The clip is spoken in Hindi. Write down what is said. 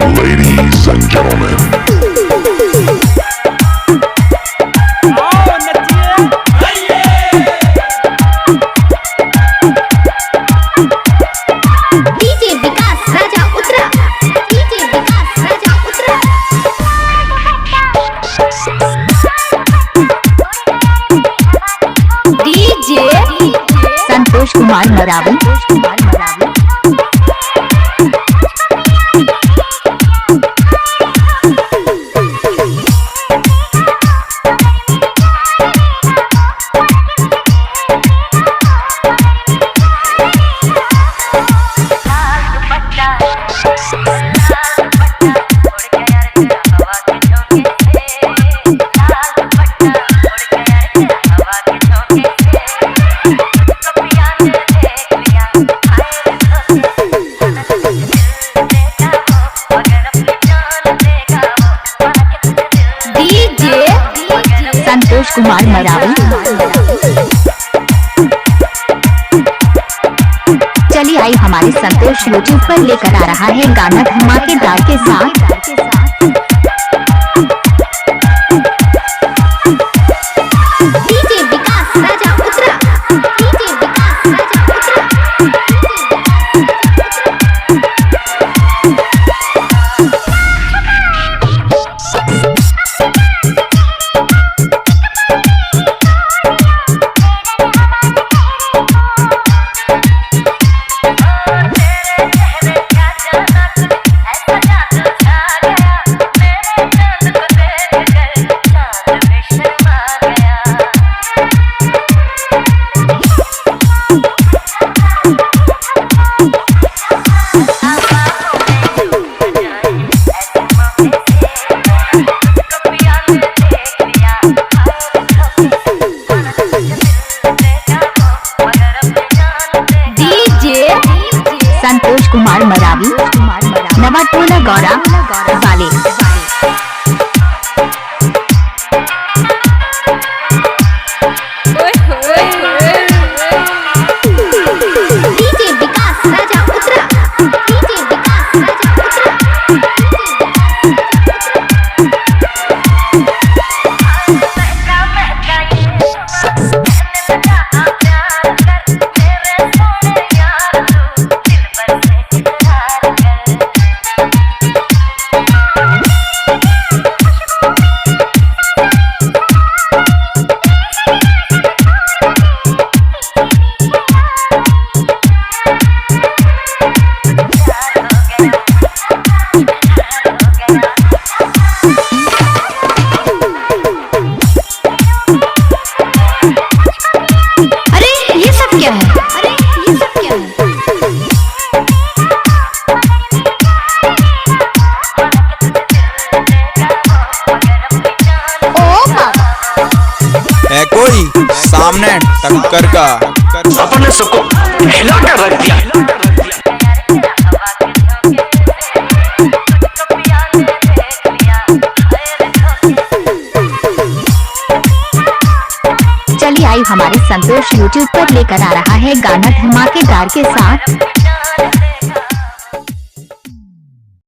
Ladies and gentlemen, डीजे विकास राजा उतरा, डीजे विकास राजा उतरा। डीजे संतोष कुमार मरावी। संतोष कुमार मरावी। चलिए आई हमारे संतोष यूट्यूब पर लेकर आ रहा है गाना धमाकेदार के साथ। डीजे विकास राजा उतरा, डीजे विकास राजा उतरा। संतोष कुमार मरावी, नवाटोला गौरा वाले। डीजे विकास राजा उतरा, डीजे विकास राजा उतरा। है कोई सामने टक्कर का अपने सबको हिला कर रख दिया। चलिए आई हमारे संतोष यूट्यूब पर लेकर आ रहा है गाना धमाकेदार के साथ।